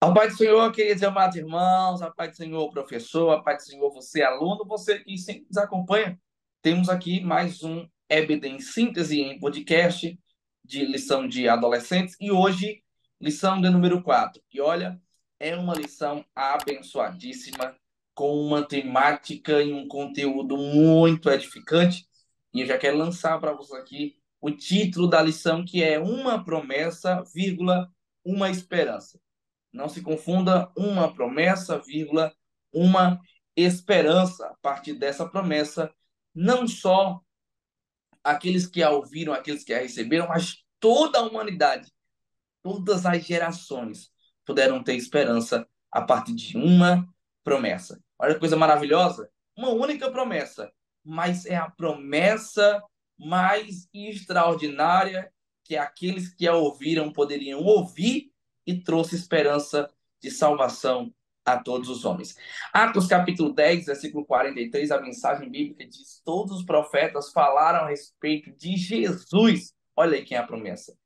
A paz do Senhor, queridos e amados irmãos, a paz do Senhor, professor, a paz do Senhor, você, aluno, você que sempre nos acompanha. Temos aqui mais um EBD em síntese em podcast de lição de adolescentes e hoje, lição de número 4. E olha, é uma lição abençoadíssima, com uma temática e um conteúdo muito edificante. E eu já quero lançar para você aqui o título da lição, que é Uma Promessa, vírgula, uma Esperança. Não se confunda uma promessa, vírgula, uma esperança. A partir dessa promessa, não só aqueles que a ouviram, aqueles que a receberam, mas toda a humanidade, todas as gerações puderam ter esperança a partir de uma promessa. Olha que coisa maravilhosa! Uma única promessa, mas é a promessa mais extraordinária que aqueles que a ouviram poderiam ouvir e trouxe esperança de salvação a todos os homens. Atos capítulo 10, versículo 43, a mensagem bíblica diz: todos os profetas falaram a respeito de Jesus. Olha aí quem é a promessa.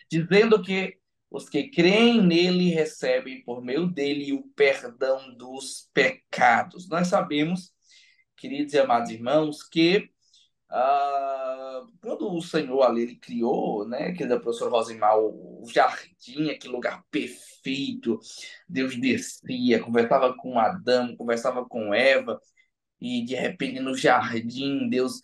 Dizendo que os que creem nele recebem por meio dele o perdão dos pecados. Nós sabemos, queridos e amados irmãos, que quando o Senhor ali ele criou, né, querida professora Rosimar, o jardim, aquele lugar perfeito, Deus descia, conversava com Adão, conversava com Eva, e de repente no jardim Deus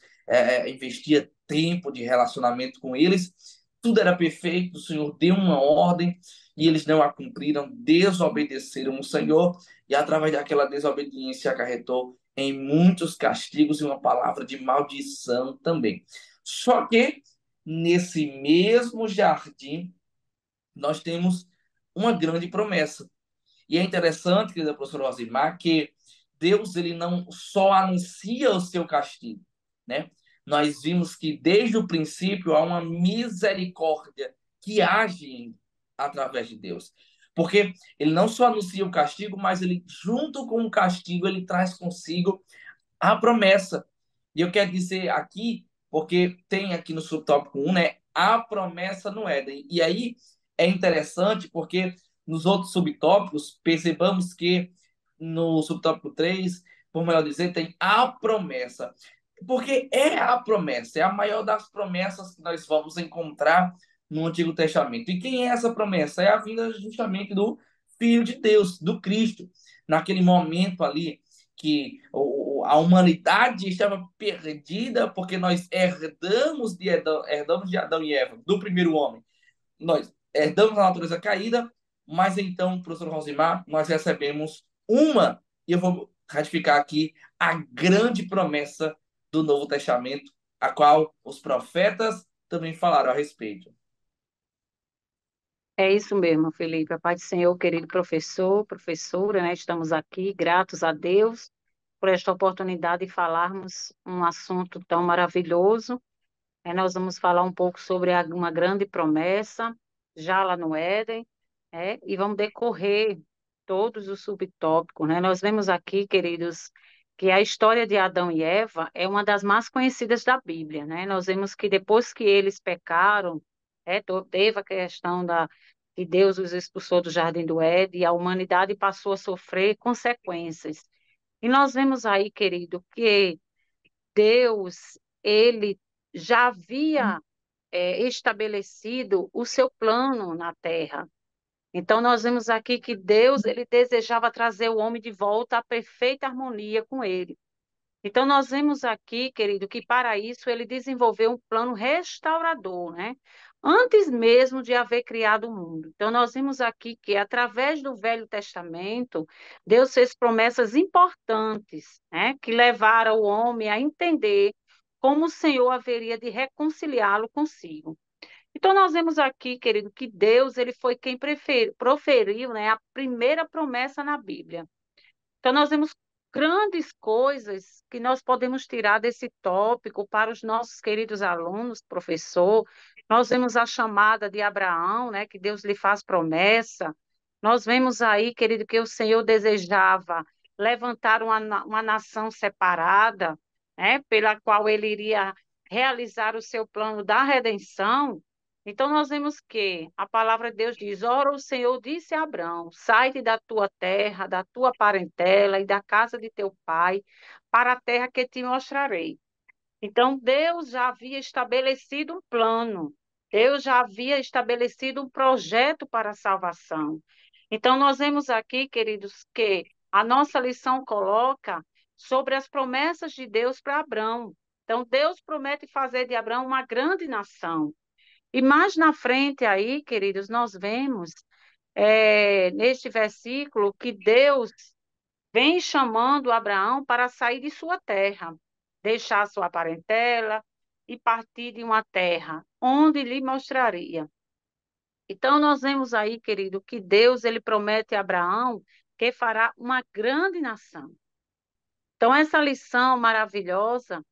investia tempo de relacionamento com eles, tudo era perfeito, o Senhor deu uma ordem e eles não a cumpriram, desobedeceram o Senhor e através daquela desobediência acarretou em muitos castigos e uma palavra de maldição também. Só que nesse mesmo jardim nós temos uma grande promessa. E é interessante, querida professora Rosimar, que Deus ele não só anuncia o seu castigo, né? Nós vimos que desde o princípio há uma misericórdia que age através de Deus. Porque ele não só anuncia o castigo, mas ele, junto com o castigo, ele traz consigo a promessa. E eu quero dizer aqui, porque tem aqui no subtópico 1, né? A promessa no Éden. E aí é interessante porque nos outros subtópicos, percebamos que no subtópico 3, por melhor dizer, tem a promessa. Porque é a promessa, é a maior das promessas que nós vamos encontrar no Antigo Testamento. E quem é essa promessa? É a vinda justamente do Filho de Deus, do Cristo. Naquele momento ali que a humanidade estava perdida porque nós herdamos de Adão e Eva, do primeiro homem. Nós herdamos a natureza caída, mas então, professor Rosimar, nós recebemos e eu vou ratificar aqui, a grande promessa do Novo Testamento, a qual os profetas também falaram a respeito. É isso mesmo, Felipe. A paz do Senhor, querido professor, professora, né? Estamos aqui, gratos a Deus por esta oportunidade de falarmos um assunto tão maravilhoso. Nós vamos falar um pouco sobre uma grande promessa, já lá no Éden, e vamos decorrer todos os subtópicos, né? Nós vemos aqui, queridos, que a história de Adão e Eva é uma das mais conhecidas da Bíblia, né? Nós vemos que depois que eles pecaram, teve a questão que Deus os expulsou do Jardim do Éden e a humanidade passou a sofrer consequências. E nós vemos aí, querido, que Deus, ele já havia estabelecido o seu plano na terra. Então, nós vemos aqui que Deus, ele desejava trazer o homem de volta à perfeita harmonia com ele. Então, nós vemos aqui, querido, que para isso ele desenvolveu um plano restaurador, né? Antes mesmo de haver criado o mundo. Então, nós vimos aqui que, através do Velho Testamento, Deus fez promessas importantes, né? Que levaram o homem a entender como o Senhor haveria de reconciliá-lo consigo. Então, nós vemos aqui, querido, que Deus ele foi quem proferiu, né, a primeira promessa na Bíblia. Então, nós vemos grandes coisas que nós podemos tirar desse tópico para os nossos queridos alunos, professor. Nós vemos a chamada de Abraão, né, que Deus lhe faz promessa. Nós vemos aí, querido, que o Senhor desejava levantar uma nação separada, né, pela qual ele iria realizar o seu plano da redenção. Então, nós vemos que a palavra de Deus diz: ora, o Senhor disse a Abraão: sai-te da tua terra, da tua parentela e da casa de teu pai, para a terra que te mostrarei. Então, Deus já havia estabelecido um plano, Deus já havia estabelecido um projeto para a salvação. Então, nós vemos aqui, queridos, que a nossa lição coloca sobre as promessas de Deus para Abraão. Então, Deus promete fazer de Abraão uma grande nação. E mais na frente aí, queridos, nós vemos neste versículo que Deus vem chamando Abraão para sair de sua terra, deixar sua parentela e partir de uma terra onde lhe mostraria. Então nós vemos aí, querido, que Deus ele promete a Abraão que fará uma grande nação. Então essa lição maravilhosa,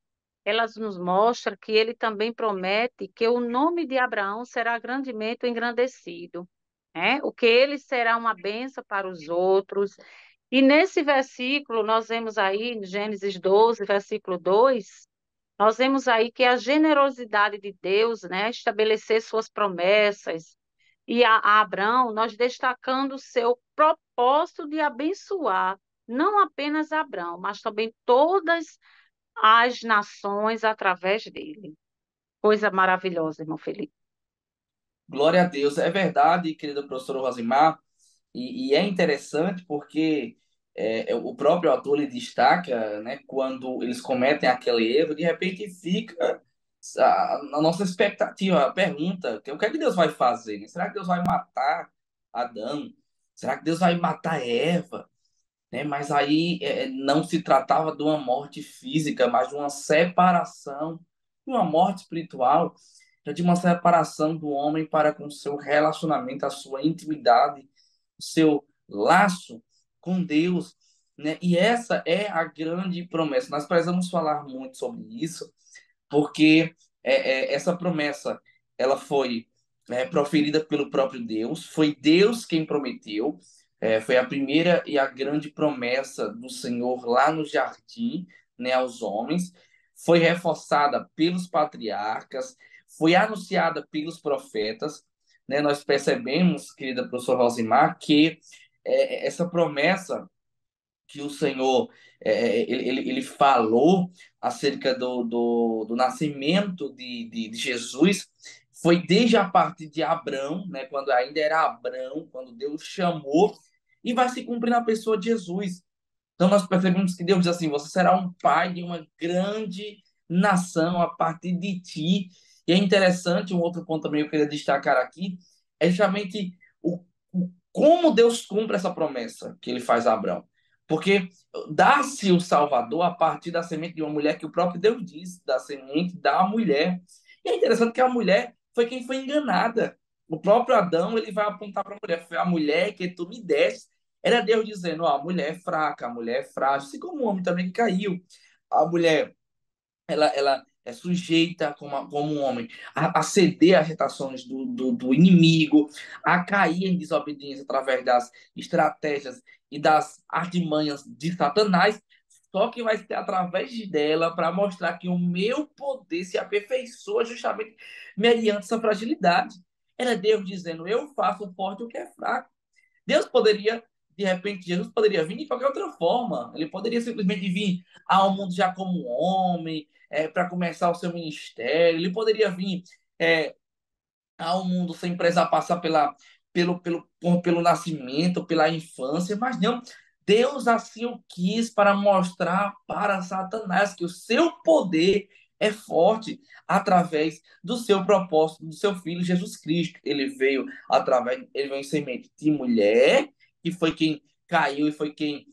ela nos mostra que ele também promete que o nome de Abraão será grandemente engrandecido, né? O que ele será uma bênção para os outros. E nesse versículo, nós vemos aí, em Gênesis 12, versículo 2, nós vemos aí que a generosidade de Deus, né, estabelecer suas promessas, e a Abraão, nós destacando o seu propósito de abençoar, não apenas Abraão, mas também todas as nações através dele. Coisa maravilhosa, irmão Felipe. Glória a Deus. É verdade, querida professora Rosimar, e é interessante porque o próprio autor ele destaca, né, quando eles cometem aquele erro, de repente fica a nossa expectativa, a pergunta, o que é que Deus vai fazer? Né? Será que Deus vai matar Adão? Será que Deus vai matar Eva? Né? Mas aí não se tratava de uma morte física, mas de uma separação, de uma morte espiritual, de uma separação do homem para com o seu relacionamento, a sua intimidade, o seu laço com Deus. Né? E essa é a grande promessa. Nós precisamos falar muito sobre isso, porque essa promessa ela foi proferida pelo próprio Deus, foi Deus quem prometeu, foi a primeira e a grande promessa do Senhor lá no jardim, né, aos homens, foi reforçada pelos patriarcas, foi anunciada pelos profetas, né, nós percebemos, querida professora Rosimar, que essa promessa que o Senhor ele falou acerca do nascimento de Jesus foi desde a parte de Abrão, né, quando ainda era Abrão, quando Deus chamou, e vai se cumprir na pessoa de Jesus. Então nós percebemos que Deus diz assim: você será um pai de uma grande nação a partir de ti. E é interessante, um outro ponto também que eu queria destacar aqui, é justamente como Deus cumpre essa promessa que ele faz a Abraão. Porque dá-se o Salvador a partir da semente de uma mulher que o próprio Deus diz, da semente da mulher. E é interessante que a mulher foi quem foi enganada. O próprio Adão ele vai apontar para a mulher: foi a mulher que tu me deste. Era Deus dizendo: ó, a mulher é fraca, a mulher é frágil, assim como o homem também que caiu. A mulher ela é sujeita como um homem a ceder às tentações do inimigo, a cair em desobediência através das estratégias e das artimanhas de Satanás, só que vai ser através dela para mostrar que o meu poder se aperfeiçoa justamente mediante essa fragilidade. Era Deus dizendo: eu faço forte o que é fraco. Deus poderia, de repente, Jesus poderia vir de qualquer outra forma. Ele poderia simplesmente vir ao mundo já como um homem, para começar o seu ministério. Ele poderia vir é, ao mundo sem precisar passar pelo nascimento, pela infância, mas não. Deus assim o quis para mostrar para Satanás que o seu poder é forte através do seu propósito, do seu filho Jesus Cristo. Ele veio em semente de mulher, que foi quem caiu e foi quem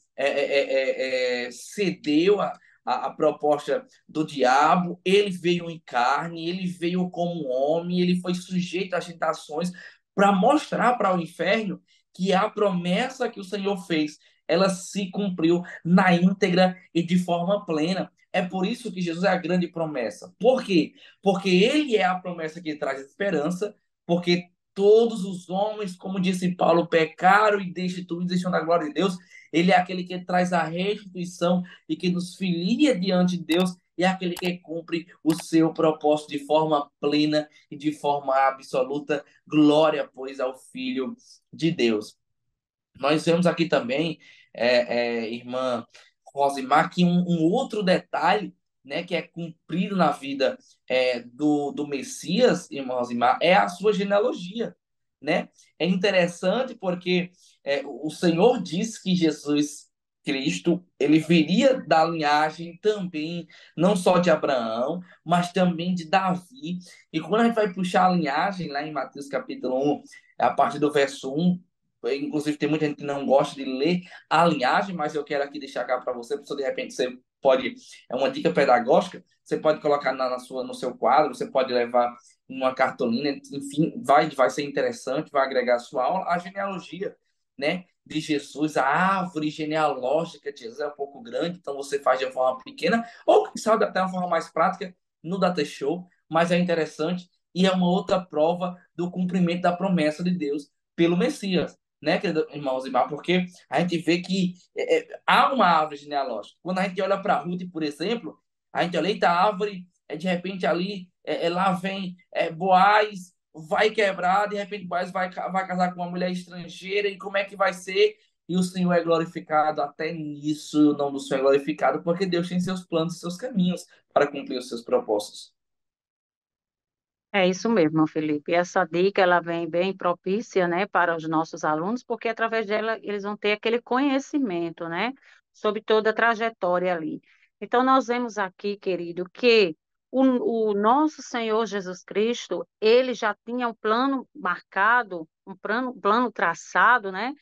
cedeu a proposta do diabo. Ele veio em carne, ele veio como homem, ele foi sujeito às tentações para mostrar para o inferno que a promessa que o Senhor fez, ela se cumpriu na íntegra e de forma plena. É por isso que Jesus é a grande promessa. Por quê? Porque ele é a promessa que traz esperança, porque todos os homens, como disse Paulo, pecaram e destituídos deixam da glória de Deus. Ele é aquele que traz a restituição e que nos filia diante de Deus, e é aquele que cumpre o seu propósito de forma plena e de forma absoluta. Glória, pois, ao Filho de Deus. Nós vemos aqui também, irmã Rosimar, que um outro detalhe, né, que é cumprido na vida do Messias, irmã Rosimar, é a sua genealogia, né? É interessante porque o Senhor disse que Jesus Cristo, ele viria da linhagem também, não só de Abraão, mas também de Davi. E quando a gente vai puxar a linhagem, lá em Mateus capítulo 1, a partir do verso 1, inclusive tem muita gente que não gosta de ler a linhagem, mas eu quero aqui deixar cá para você, porque de repente você pode, é uma dica pedagógica, você pode colocar no seu quadro, você pode levar uma cartolina, enfim, vai ser interessante, vai agregar a sua aula, a genealogia, né, de Jesus, a árvore genealógica de Jesus é um pouco grande, então você faz de uma forma pequena, ou quem sabe até uma forma mais prática no Data Show, mas é interessante e é uma outra prova do cumprimento da promessa de Deus pelo Messias, né, querido irmão Zimar? Porque a gente vê que há uma árvore genealógica. Quando a gente olha para Ruth, por exemplo, a gente olha, eita, a árvore, de repente ali, lá vem Boaz, vai quebrar, de repente Boaz vai casar com uma mulher estrangeira, e como é que vai ser? E o Senhor é glorificado até nisso, o nome do Senhor é glorificado, porque Deus tem seus planos e seus caminhos para cumprir os seus propósitos. É isso mesmo, Felipe. Essa dica ela vem bem propícia, né, para os nossos alunos, porque através dela eles vão ter aquele conhecimento, né, sobre toda a trajetória ali. Então nós vemos aqui, querido, que o nosso Senhor Jesus Cristo, ele já tinha um plano marcado, um plano traçado, né?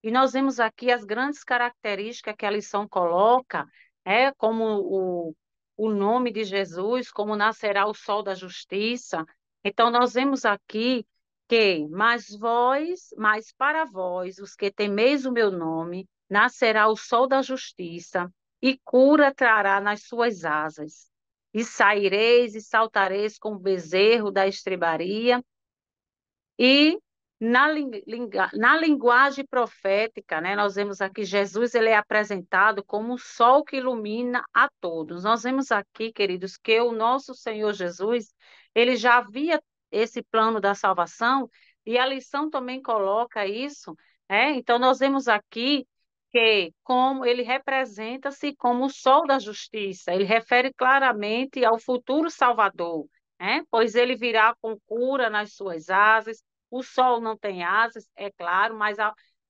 E nós vemos aqui as grandes características que a lição coloca, como o nome de Jesus, como nascerá o sol da justiça. Então, nós vemos aqui que, mas para vós, os que temeis o meu nome, nascerá o sol da justiça, e cura trará nas suas asas. E saireis e saltareis como bezerro da estrebaria, e na linguagem profética, né, nós vemos aqui Jesus, ele é apresentado como um sol que ilumina a todos. Nós vemos aqui, queridos, que o nosso Senhor Jesus, ele já havia esse plano da salvação, e a lição também coloca isso, Então nós vemos aqui que como ele representa-se como o sol da justiça, ele refere claramente ao futuro Salvador, pois ele virá com cura nas suas asas. O sol não tem asas, é claro, mas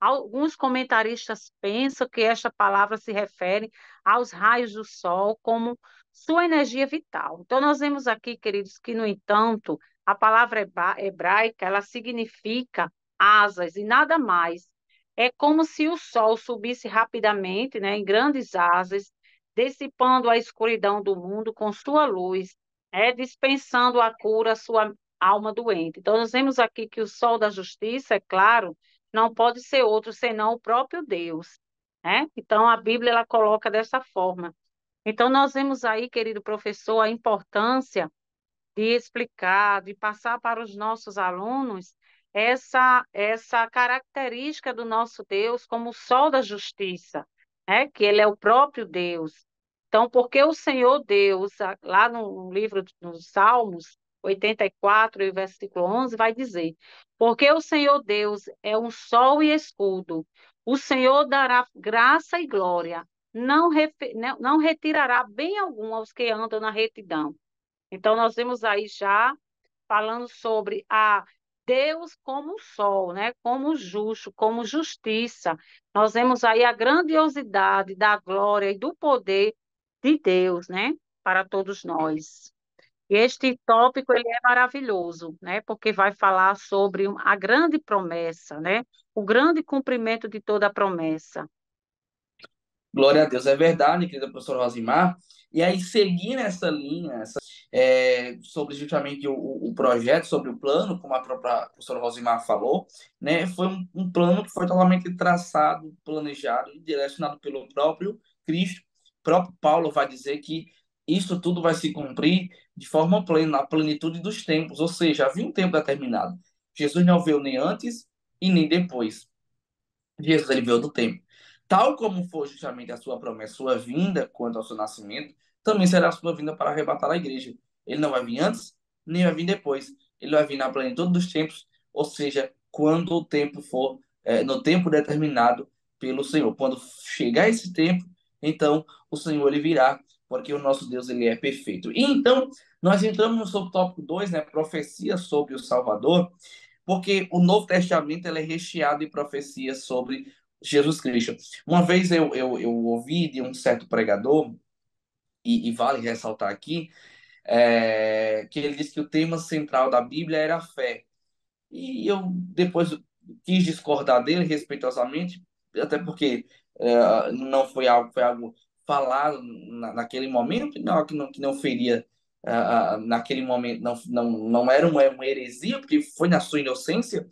alguns comentaristas pensam que esta palavra se refere aos raios do sol como sua energia vital. Então, nós vemos aqui, queridos, que, no entanto, a palavra hebraica, ela significa asas e nada mais. É como se o sol subisse rapidamente, né, em grandes asas, dissipando a escuridão do mundo com sua luz, dispensando a cura à sua alma doente. Então, nós vemos aqui que o sol da justiça, é claro, não pode ser outro senão o próprio Deus, Então, a Bíblia ela coloca dessa forma. Então, nós vemos aí, querido professor, a importância de explicar, de passar para os nossos alunos essa característica do nosso Deus como o sol da justiça, que ele é o próprio Deus. Então, porque o Senhor Deus, lá no livro dos Salmos 84, e versículo 11, vai dizer: porque o Senhor Deus é um sol e escudo, o Senhor dará graça e glória, não retirará bem algum aos que andam na retidão. Então, nós vemos aí já falando sobre a Deus como o sol, Como justo, como justiça. Nós vemos aí a grandiosidade da glória e do poder de Deus, Para todos nós. E este tópico ele é maravilhoso, Porque vai falar sobre a grande promessa, O grande cumprimento de toda a promessa. Glória a Deus, é verdade, querida professora Rosimar. E aí, seguindo essa linha, sobre justamente o projeto, sobre o plano, como a própria professora Rosimar falou, né, foi um plano que foi totalmente traçado, planejado e direcionado pelo próprio Cristo. O próprio Paulo vai dizer que isso tudo vai se cumprir de forma plena, na plenitude dos tempos, ou seja, havia um tempo determinado. Jesus não veio nem antes e nem depois. Jesus ele veio do tempo. Tal como foi justamente a sua promessa, sua vinda quanto ao seu nascimento, também será a sua vinda para arrebatar a igreja. Ele não vai vir antes, nem vai vir depois. Ele vai vir na plenitude dos tempos, ou seja, quando o tempo for, no tempo determinado pelo Senhor. Quando chegar esse tempo, então o Senhor ele virá, porque o nosso Deus ele é perfeito. E então, nós entramos no subtópico 2, né, profecia sobre o Salvador, porque o Novo Testamento ele é recheado de profecias sobre Jesus Cristo. Uma vez eu ouvi de um certo pregador, e vale ressaltar aqui, que ele disse que o tema central da Bíblia era a fé. E eu depois quis discordar dele respeitosamente, até porque não foi algo falado naquele momento, não, que não feria naquele momento, não era uma heresia, porque foi na sua inocência,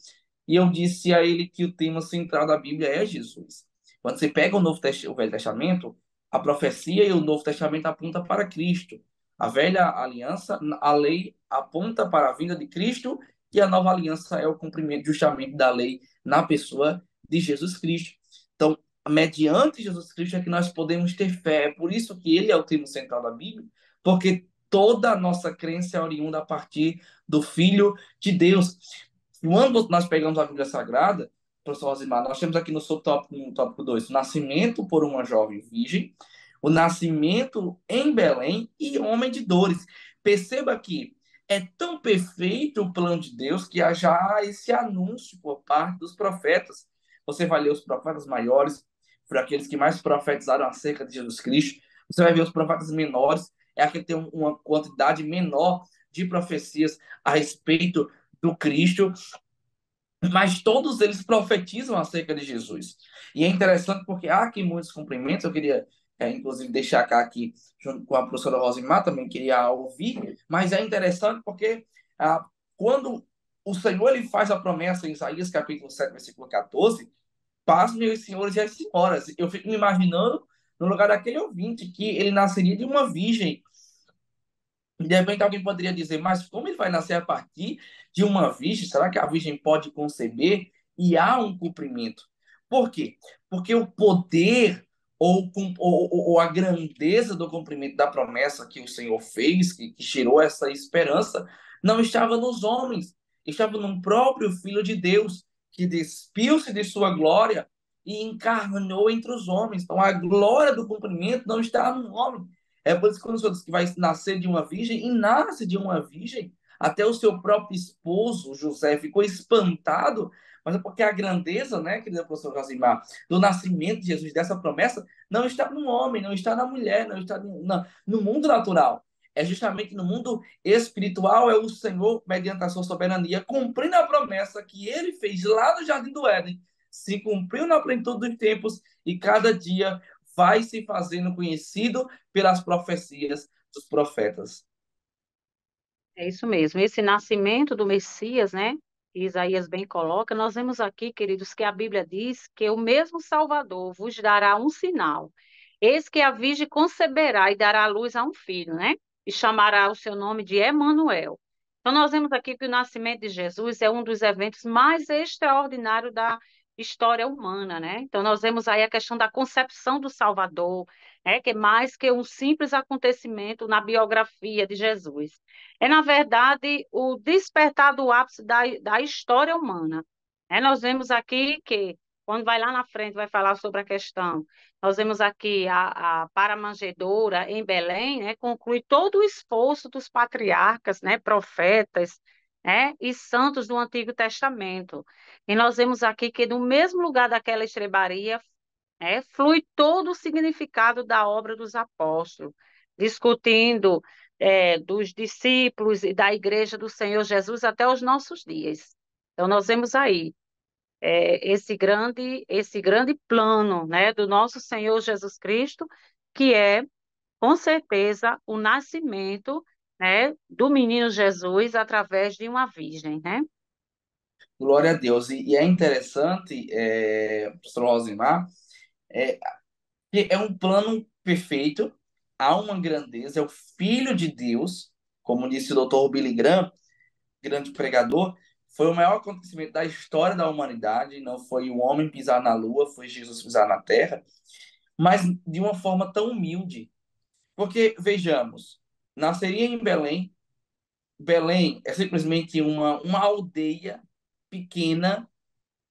e eu disse a ele que o tema central da Bíblia é Jesus. Quando você pega o Velho Testamento, a profecia e o Novo Testamento aponta para Cristo. A velha aliança, a lei aponta para a vinda de Cristo, e a nova aliança é o cumprimento justamente da lei na pessoa de Jesus Cristo. Então, mediante Jesus Cristo é que nós podemos ter fé. É por isso que ele é o tema central da Bíblia, porque toda a nossa crença é oriunda a partir do Filho de Deus. Quando nós pegamos a Bíblia Sagrada, professor Rosimar, nós temos aqui no subtópico, no tópico 2, o nascimento por uma jovem virgem, o nascimento em Belém e homem de dores. Perceba que é tão perfeito o plano de Deus que há já esse anúncio por parte dos profetas. Você vai ler os profetas maiores, por aqueles que mais profetizaram acerca de Jesus Cristo. Você vai ver os profetas menores, é aquele que tem uma quantidade menor de profecias a respeito do Cristo, mas todos eles profetizam acerca de Jesus. E é interessante porque há aqui muitos cumprimentos, eu queria, inclusive, deixar cá aqui, junto com a professora Rosimar, também queria ouvir, mas é interessante porque quando o Senhor ele faz a promessa em Isaías capítulo 7, versículo 14, paz, meus senhores e as senhoras, eu fico me imaginando no lugar daquele ouvinte, que ele nasceria de uma virgem. De repente alguém poderia dizer, mas como ele vai nascer a partir de uma virgem? Será que a virgem pode conceber? E há um cumprimento. Por quê? Porque o poder ou a grandeza do cumprimento da promessa que o Senhor fez, que gerou essa esperança, não estava nos homens, estava no próprio Filho de Deus, que despiu-se de sua glória e encarnou entre os homens. Então a glória do cumprimento não está no homem. É por isso que quando o Senhor diz que vai nascer de uma virgem, e nasce de uma virgem, até o seu próprio esposo, José, ficou espantado, mas é porque a grandeza, né, querida professora Rosimar, do nascimento de Jesus, dessa promessa, não está no homem, não está na mulher, não está no mundo natural. É justamente no mundo espiritual, é o Senhor, mediante a sua soberania, cumprindo a promessa que ele fez lá no Jardim do Éden, se cumpriu na plenitude dos tempos, e cada dia vai se fazendo conhecido pelas profecias dos profetas. É isso mesmo. Esse nascimento do Messias, né? Que Isaías bem coloca, nós vemos aqui, queridos, que a Bíblia diz que o mesmo Salvador vos dará um sinal. Eis que a Virgem conceberá e dará à luz a um filho, né? E chamará o seu nome de Emanuel. Então, nós vemos aqui que o nascimento de Jesus é um dos eventos mais extraordinários da história humana, né? Então, nós vemos aí a questão da concepção do Salvador, né? Que é mais que um simples acontecimento na biografia de Jesus. É, na verdade, o despertar do ápice da história humana. É, nós vemos aqui que, quando vai lá na frente, vai falar sobre a questão, nós vemos aqui a paramanjedoura em Belém, né, conclui todo o esforço dos patriarcas, né, profetas, né, e santos do Antigo Testamento. E nós vemos aqui que, no mesmo lugar daquela estrebaria, flui todo o significado da obra dos apóstolos, discutindo dos discípulos e da igreja do Senhor Jesus até os nossos dias. Então, nós vemos aí esse grande plano, né, do nosso Senhor Jesus Cristo, que é, com certeza, o nascimento, né, do menino Jesus através de uma virgem, né? Glória a Deus. E é interessante, professor Rosimar, é, que é um plano perfeito, há uma grandeza, é o Filho de Deus, como disse o doutor Billy Graham, grande pregador, Foi o maior acontecimento da história da humanidade. Não foi o homem pisar na lua, foi Jesus pisar na terra, mas de uma forma tão humilde. Porque, vejamos, nasceria em Belém. Belém é simplesmente uma aldeia pequena,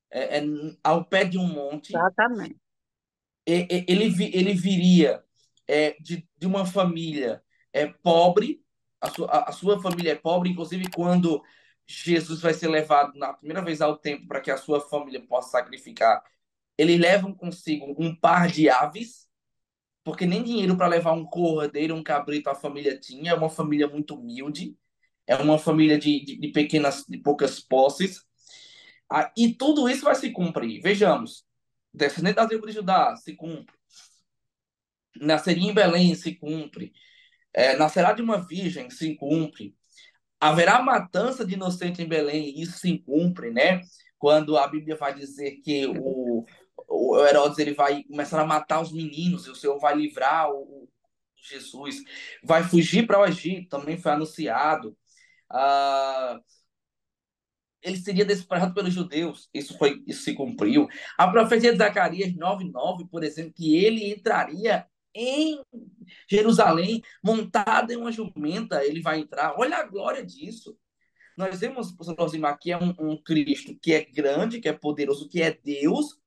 é, é, ao pé de um monte. Exatamente. Ele viria de uma família pobre, a sua família é pobre, inclusive quando Jesus vai ser levado na primeira vez ao templo para que a sua família possa sacrificar, eles levam consigo um par de aves, porque nem dinheiro para levar um cordeiro, um cabrito a família tinha, é uma família muito humilde, é uma família de pequenas, de poucas posses, e tudo isso vai se cumprir. Vejamos, descendente da tribo de Judá se cumpre, nasceria em Belém, se cumpre. Nascerá de uma virgem, se cumpre. Haverá matança de inocente em Belém, isso se cumpre, né? Quando a Bíblia vai dizer que o Herodes ele vai começar a matar os meninos, e o Senhor vai livrar o Jesus, vai fugir para o Egito, também foi anunciado. Ah, ele seria desprezado pelos judeus, isso se cumpriu. A profecia de Zacarias 9:9, por exemplo, que ele entraria em Jerusalém montado em uma jumenta, ele vai entrar. Olha a glória disso. Nós vemos, professor Rosimar, que é um Cristo que é grande, que é poderoso, que é Deus,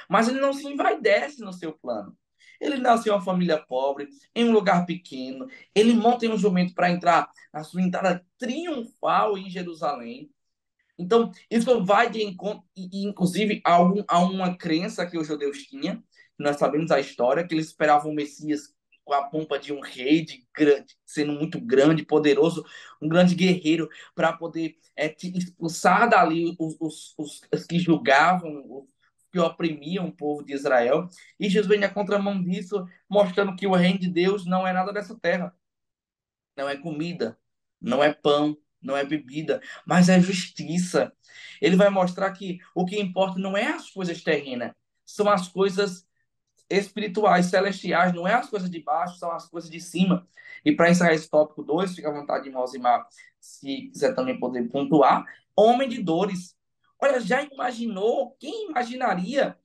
mas ele não se envaidece no seu plano. Ele nasceu em uma família pobre, em um lugar pequeno. Ele monta em um jumento para entrar na sua entrada triunfal em Jerusalém. Então, isso vai de encontro, inclusive, a uma crença que os judeus tinham. Nós sabemos a história, que eles esperavam o Messias com a pompa de um rei, de grande, sendo muito grande, poderoso, um grande guerreiro, para poder expulsar dali os que julgavam, os que oprimiam o povo de Israel. E Jesus vem na contramão disso, mostrando que o reino de Deus não é nada dessa terra, não é comida, não é pão, não é bebida, mas é justiça. Ele vai mostrar que o que importa não é as coisas terrenas, são as coisas espirituais, celestiais, não é as coisas de baixo, são as coisas de cima. E para encerrar esse tópico 2, fica à vontade de Mosimar, se quiser também poder pontuar, homem de dores. Olha, já imaginou, quem imaginaria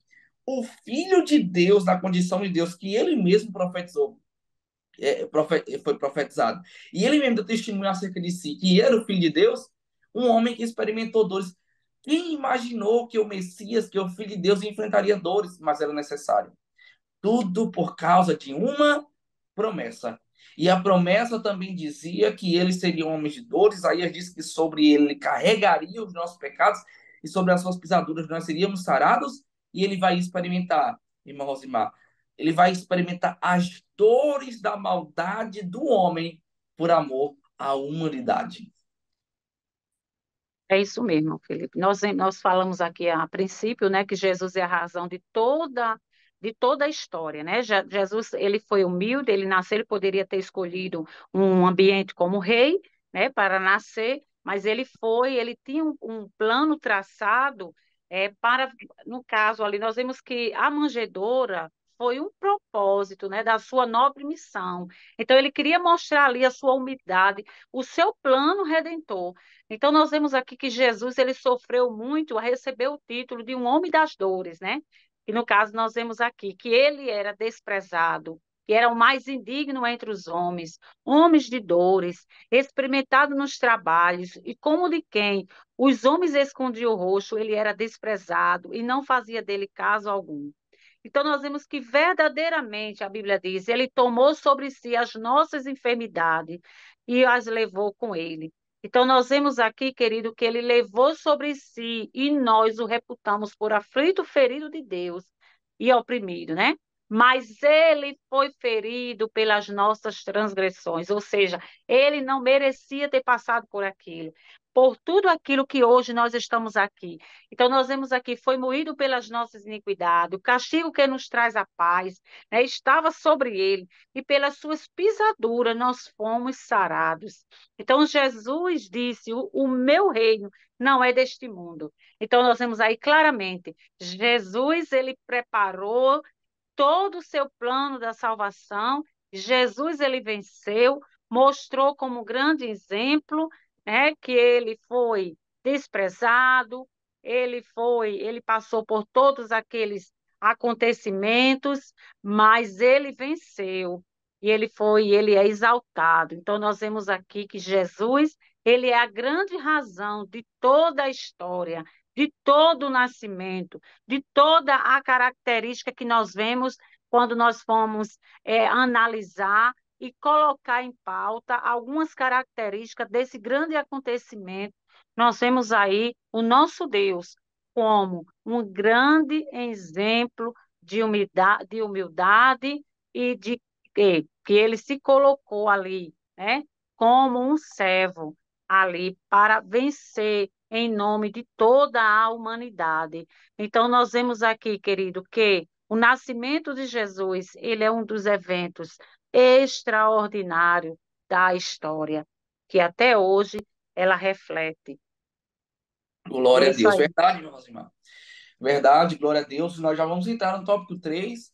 o Filho de Deus, na condição de Deus, que ele mesmo profetizou? Foi profetizado. E ele mesmo deu testemunho acerca de si, que era o Filho de Deus, um homem que experimentou dores. Quem imaginou que o Messias, que o Filho de Deus, enfrentaria dores, mas era necessário? Tudo por causa de uma promessa. E a promessa também dizia que ele seria um homem de dores. Aí diz que sobre ele carregaria os nossos pecados e sobre as suas pisaduras nós seríamos sarados. E ele vai experimentar, irmão Rosimar, ele vai experimentar as dores da maldade do homem por amor à humanidade. É isso mesmo, Felipe. Nós falamos aqui a princípio, né, que Jesus é a razão de toda a história, né? Jesus, ele foi humilde, ele nasceu, ele poderia ter escolhido um ambiente como rei, né, para nascer, mas ele tinha um plano traçado para, no caso ali, nós vemos que a manjedoura foi um propósito, né, da sua nobre missão. Então, ele queria mostrar ali a sua humildade, o seu plano redentor. Então, nós vemos aqui que Jesus ele sofreu muito a receber o título de um homem das dores, né? E no caso, nós vemos aqui que ele era desprezado, que era o mais indigno entre os homens, homens de dores, experimentado nos trabalhos, e como de quem os homens escondiam o rosto, ele era desprezado e não fazia dele caso algum. Então, nós vemos que verdadeiramente, a Bíblia diz, ele tomou sobre si as nossas enfermidades e as levou com ele. Então, nós vemos aqui, querido, que ele levou sobre si e nós o reputamos por aflito, ferido de Deus e oprimido, né? Mas ele foi ferido pelas nossas transgressões, ou seja, ele não merecia ter passado por aquilo, por tudo aquilo que hoje nós estamos aqui. Então, nós vemos aqui, foi moído pelas nossas iniquidades, o castigo que nos traz a paz, né, estava sobre ele, e pelas suas pisaduras nós fomos sarados. Então, Jesus disse: o meu reino não é deste mundo. Então, nós vemos aí claramente, Jesus, ele preparou todo o seu plano da salvação, Jesus, ele venceu, mostrou como grande exemplo, né, que ele foi desprezado, ele passou por todos aqueles acontecimentos, mas ele venceu e ele é exaltado. Então nós vemos aqui que Jesus, ele é a grande razão de toda a história, de todo o nascimento, de toda a característica que nós vemos quando nós fomos analisar e colocar em pauta algumas características desse grande acontecimento. Nós vemos aí o nosso Deus como um grande exemplo de humildade e de que ele se colocou ali, né, como um servo ali para vencer em nome de toda a humanidade. Então nós vemos aqui, querido, que o nascimento de Jesus, ele é um dos eventos extraordinários da história, que até hoje ela reflete. E Glória é a isso Deus. aí. Verdade, meu irmão. Verdade, glória a Deus. Nós já vamos entrar no tópico 3,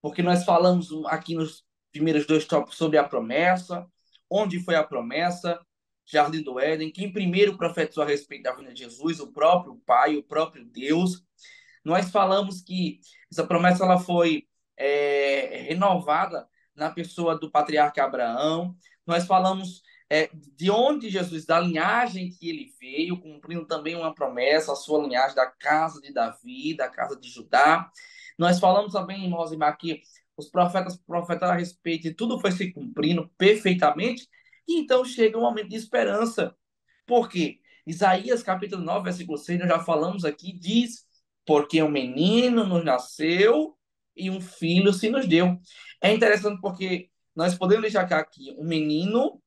porque nós falamos aqui nos primeiros dois tópicos sobre a promessa, onde foi a promessa, Jardim do Éden, quem primeiro profetizou a respeito da vinda de Jesus, o próprio Pai, o próprio Deus. Nós falamos que essa promessa ela foi renovada na pessoa do patriarca Abraão. Nós falamos de onde Jesus, da linhagem que ele veio, cumprindo também uma promessa, a sua linhagem da casa de Davi, da casa de Judá. Nós falamos também, irmãos e irmãs, que os profetas profetaram a respeito e tudo foi se cumprindo perfeitamente. E então chega um momento de esperança. Por quê? Isaías capítulo 9, versículo 6, nós já falamos aqui, diz: porque um menino nos nasceu e um filho se nos deu. É interessante porque nós podemos destacar aqui: um menino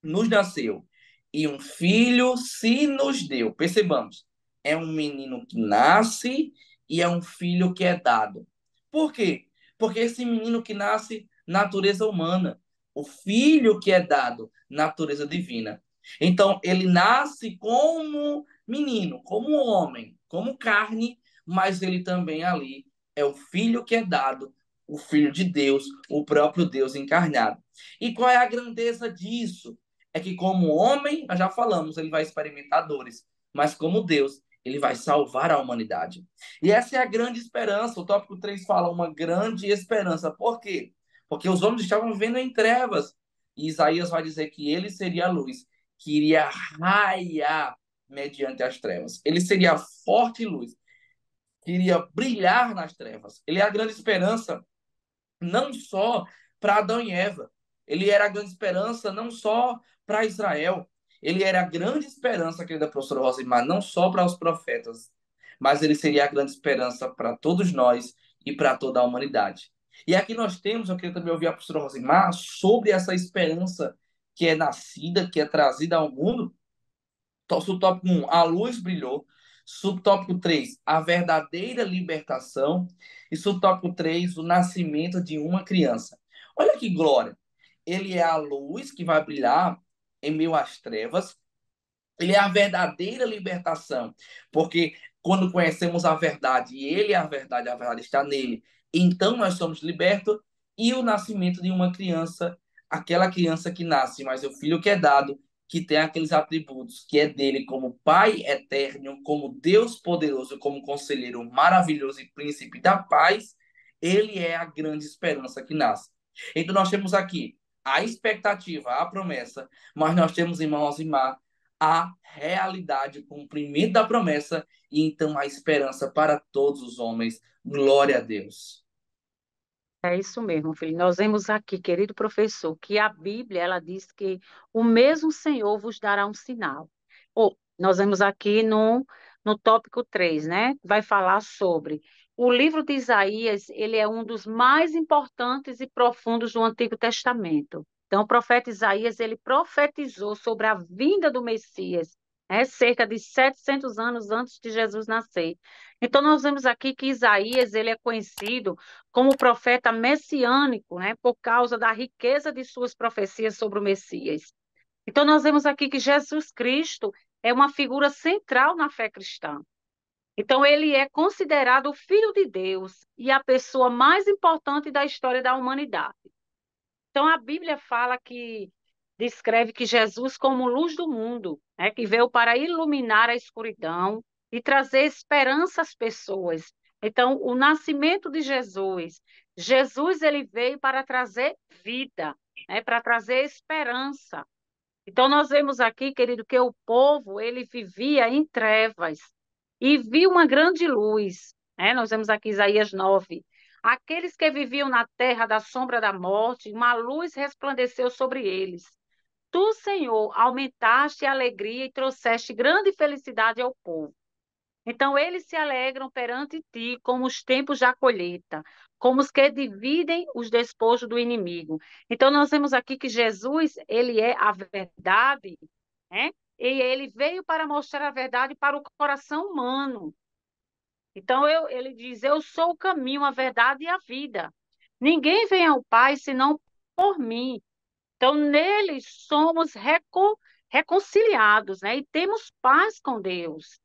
nos nasceu e um filho se nos deu. Percebamos, é um menino que nasce e é um filho que é dado. Por quê? Porque esse menino que nasce, natureza humana. O filho que é dado, natureza divina. Então, ele nasce como menino, como homem, como carne, mas ele também ali é o filho que é dado, o filho de Deus, o próprio Deus encarnado. E qual é a grandeza disso? É que, como homem, nós já falamos, ele vai experimentar dores, mas como Deus, ele vai salvar a humanidade. E essa é a grande esperança. O tópico 3 fala uma grande esperança. Por quê? Porque os homens estavam vivendo em trevas. E Isaías vai dizer que ele seria a luz, que iria raiar mediante as trevas. Ele seria a forte luz, que iria brilhar nas trevas. Ele é a grande esperança não só para Adão e Eva. Ele era a grande esperança não só para Israel. Ele era a grande esperança, querida professora Rosimar, não só para os profetas, mas ele seria a grande esperança para todos nós e para toda a humanidade. E aqui nós temos, eu queria também ouvir a professora Rosimar sobre essa esperança que é nascida, que é trazida ao mundo. Subtópico 1, a luz brilhou. Subtópico 3, a verdadeira libertação. E subtópico 3, o nascimento de uma criança. Olha que glória! Ele é a luz que vai brilhar em meio às trevas. Ele é a verdadeira libertação. Porque quando conhecemos a verdade, e ele é a verdade está nele, então nós somos libertos. E o nascimento de uma criança, aquela criança que nasce, mas o filho que é dado, que tem aqueles atributos que é dele como Pai eterno, como Deus poderoso, como conselheiro maravilhoso e príncipe da paz, ele é a grande esperança que nasce. Então nós temos aqui a expectativa, a promessa, mas nós temos, irmãos e irmãs, a realidade, o cumprimento da promessa e então a esperança para todos os homens. Glória a Deus. É isso mesmo, filho. Nós vemos aqui, querido professor, que a Bíblia, ela diz que o mesmo Senhor vos dará um sinal. Ou, nós vemos aqui no tópico 3, né? Vai falar sobre o livro de Isaías, ele é um dos mais importantes e profundos do Antigo Testamento. Então, o profeta Isaías, ele profetizou sobre a vinda do Messias, né? Cerca de 700 anos antes de Jesus nascer. Então, nós vemos aqui que Isaías, ele é conhecido como profeta messiânico, né, por causa da riqueza de suas profecias sobre o Messias. Então, nós vemos aqui que Jesus Cristo é uma figura central na fé cristã. Então, ele é considerado o Filho de Deus e a pessoa mais importante da história da humanidade. Então, a Bíblia fala que descreve que Jesus como luz do mundo, né, que veio para iluminar a escuridão e trazer esperança às pessoas. Então, o nascimento de Jesus, Jesus ele veio para trazer vida, né, para trazer esperança. Então, nós vemos aqui, querido, que o povo, ele vivia em trevas e viu uma grande luz, né? Nós vemos aqui Isaías 9. Aqueles que viviam na terra da sombra da morte, uma luz resplandeceu sobre eles. Tu, Senhor, aumentaste a alegria e trouxeste grande felicidade ao povo. Então, eles se alegram perante ti, como os tempos da colheita, como os que dividem os despojos do inimigo. Então, nós vemos aqui que Jesus, ele é a verdade, né? E ele veio para mostrar a verdade para o coração humano. Então, ele diz: Eu sou o caminho, a verdade e a vida. Ninguém vem ao Pai senão por mim. Então, nele somos reconciliados, né? E temos paz com Deus.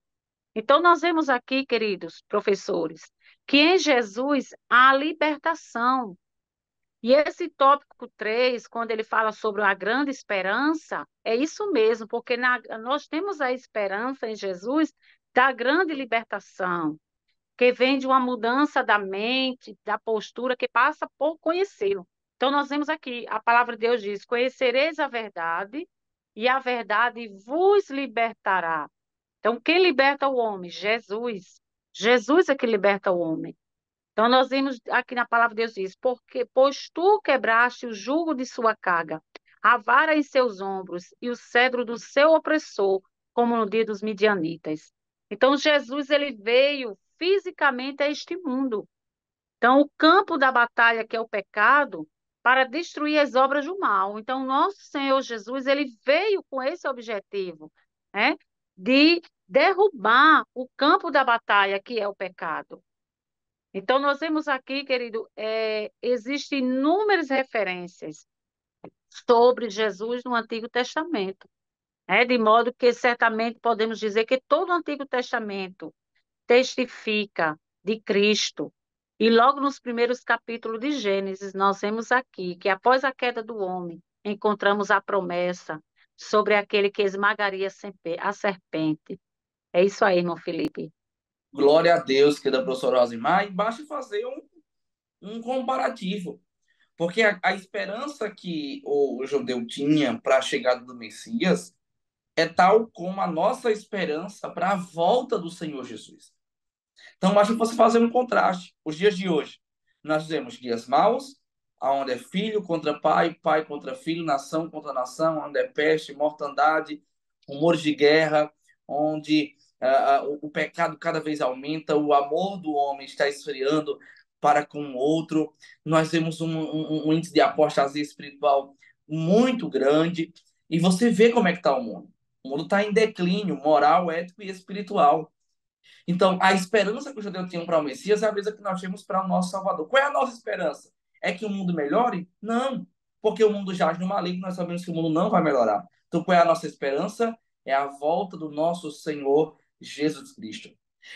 Então, nós vemos aqui, queridos professores, que em Jesus há libertação. E esse tópico 3, quando ele fala sobre a grande esperança, é isso mesmo, porque nós temos a esperança em Jesus da grande libertação, que vem de uma mudança da mente, da postura, que passa por conhecê-lo. Então, nós vemos aqui, a palavra de Deus diz: Conhecereis a verdade, e a verdade vos libertará. Então, quem liberta o homem? Jesus. Jesus é que liberta o homem. Então, nós vimos aqui na palavra de Deus diz, porque, pois tu quebraste o jugo de sua carga, a vara em seus ombros e o cedro do seu opressor, como no dia dos midianitas. Então, Jesus, ele veio fisicamente a este mundo. Então, o campo da batalha, que é o pecado, para destruir as obras do mal. Então, nosso Senhor Jesus, ele veio com esse objetivo, né? De derrubar o campo da batalha, que é o pecado. Então, nós vemos aqui, querido, existem inúmeras referências sobre Jesus no Antigo Testamento, né? De modo que certamente podemos dizer que todo o Antigo Testamento testifica de Cristo. E logo nos primeiros capítulos de Gênesis, nós vemos aqui que após a queda do homem, encontramos a promessa sobre aquele que esmagaria a serpente. É isso aí, irmão Felipe. Glória a Deus, querida professora Rosimar, e basta fazer um comparativo. Porque a esperança que o judeu tinha para a chegada do Messias é tal como a nossa esperança para a volta do Senhor Jesus. Então, acho que você fazer um contraste. Os dias de hoje, nós temos dias maus, onde é filho contra pai, pai contra filho, nação contra nação, onde é peste, mortandade, rumores de guerra, onde o pecado cada vez aumenta, o amor do homem está esfriando para com o outro. Nós temos um índice de apostasia espiritual muito grande. E você vê como é que está o mundo. O mundo está em declínio moral, ético e espiritual. Então, a esperança que os judeus tinham para o Messias é a mesma que nós temos para o nosso Salvador. Qual é a nossa esperança? É que o mundo melhore? Não, porque o mundo jaz no maligno, nós sabemos que o mundo não vai melhorar. Então, qual é a nossa esperança? É a volta do nosso Senhor Jesus Cristo.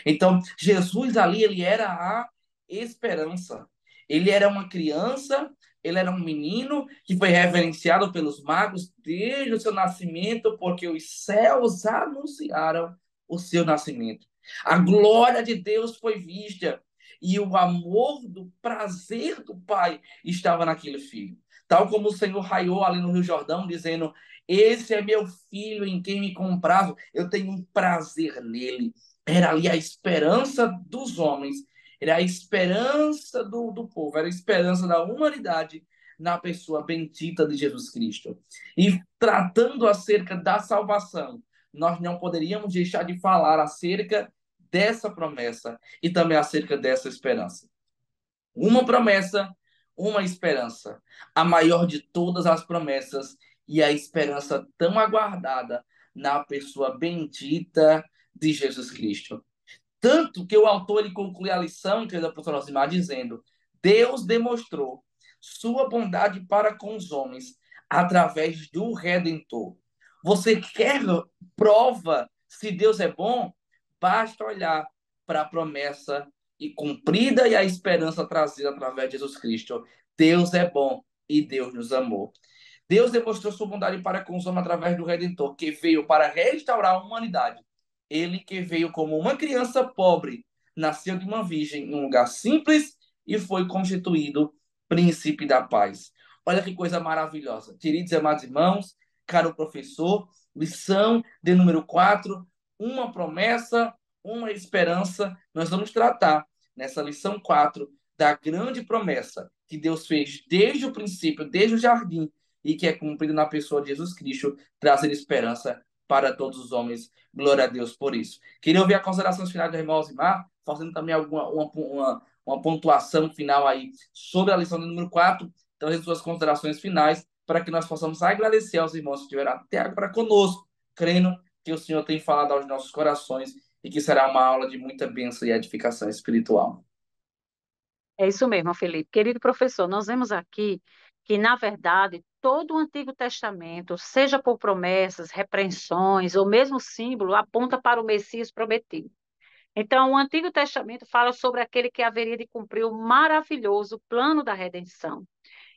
Então, Jesus ali, ele era a esperança. Ele era uma criança, ele era um menino que foi reverenciado pelos magos desde o seu nascimento, porque os céus anunciaram o seu nascimento. A glória de Deus foi vista e o amor do prazer do Pai estava naquele filho. Tal como o Senhor raiou ali no Rio Jordão, dizendo: Esse é meu filho em quem me comprazo, eu tenho um prazer nele. Era ali a esperança dos homens, era a esperança do povo, era a esperança da humanidade na pessoa bendita de Jesus Cristo. E tratando acerca da salvação, nós não poderíamos deixar de falar acerca dessa promessa e também acerca dessa esperança. Uma promessa, uma esperança. A maior de todas as promessas e a esperança tão aguardada na pessoa bendita de Jesus Cristo. Tanto que o autor ele conclui a lição, que é da professora Rosimar, dizendo: Deus demonstrou sua bondade para com os homens através do Redentor. Você quer prova se Deus é bom? Basta olhar para a promessa e cumprida e a esperança trazida através de Jesus Cristo. Deus é bom e Deus nos amou. Deus demonstrou sua bondade para com os homens através do Redentor, que veio para restaurar a humanidade. Ele que veio como uma criança pobre, nasceu de uma virgem em um lugar simples e foi constituído príncipe da paz. Olha que coisa maravilhosa. Queridos e amados irmãos, caro professor, lição de número 4, uma promessa, uma esperança. Nós vamos tratar nessa lição 4 da grande promessa que Deus fez desde o princípio, desde o jardim, e que é cumprido na pessoa de Jesus Cristo, trazendo esperança para todos os homens. Glória a Deus por isso. Queria ouvir a consideração final do irmão Alzimar, fazendo também uma pontuação final aí sobre a lição do número 4, trazendo suas considerações finais, para que nós possamos agradecer aos irmãos que estiveram até agora conosco, crendo que o Senhor tem falado aos nossos corações e que será uma aula de muita bênção e edificação espiritual. É isso mesmo, Felipe. Querido professor, nós vemos aqui que, na verdade, todo o Antigo Testamento, seja por promessas, repreensões ou mesmo símbolo, aponta para o Messias prometido. Então, o Antigo Testamento fala sobre aquele que haveria de cumprir o maravilhoso plano da redenção.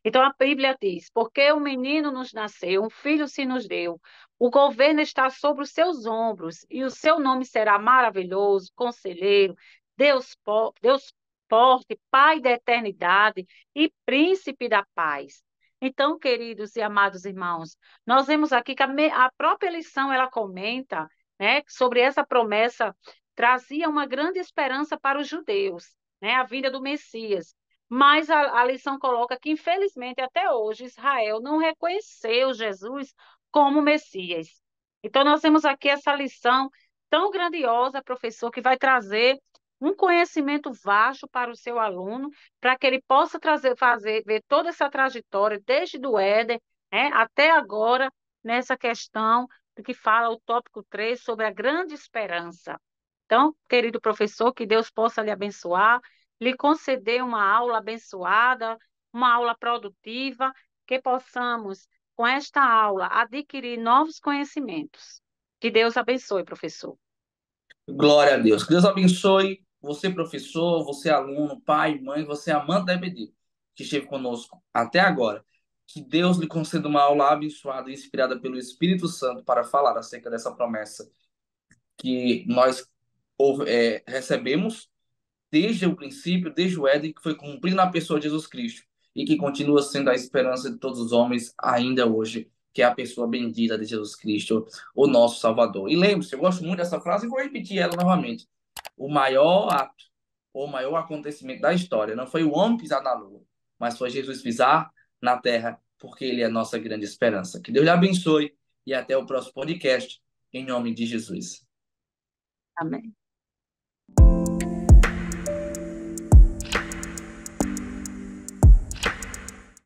Então, a Bíblia diz: porque um menino nos nasceu, um filho se nos deu, o governo está sobre os seus ombros, e o seu nome será maravilhoso, conselheiro, Deus forte, Pai da eternidade e príncipe da paz. Então, queridos e amados irmãos, nós vemos aqui que a própria lição ela comenta, né, sobre essa promessa trazia uma grande esperança para os judeus, né, a vinda do Messias. Mas a lição coloca que, infelizmente, até hoje, Israel não reconheceu Jesus como Messias. Então, nós temos aqui essa lição tão grandiosa, professor, que vai trazer um conhecimento vasto para o seu aluno, para que ele possa ver toda essa trajetória, desde do Éden, né, até agora, nessa questão do que fala o tópico 3 sobre a grande esperança. Então, querido professor, que Deus possa lhe abençoar, lhe conceder uma aula abençoada, uma aula produtiva, que possamos, com esta aula, adquirir novos conhecimentos. Que Deus abençoe, professor. Glória a Deus. Que Deus abençoe você, professor, você, aluno, pai, mãe, você, amante da EBD, que esteve conosco até agora. Que Deus lhe conceda uma aula abençoada e inspirada pelo Espírito Santo para falar acerca dessa promessa que nós recebemos desde o princípio, desde o Éden, que foi cumprido na pessoa de Jesus Cristo e que continua sendo a esperança de todos os homens ainda hoje, que é a pessoa bendita de Jesus Cristo, o nosso Salvador. E lembre-se, eu gosto muito dessa frase e vou repetir ela novamente. O maior ato, o maior acontecimento da história não foi o homem pisar na lua, mas foi Jesus pisar na terra, porque ele é a nossa grande esperança. Que Deus lhe abençoe e até o próximo podcast, em nome de Jesus. Amém.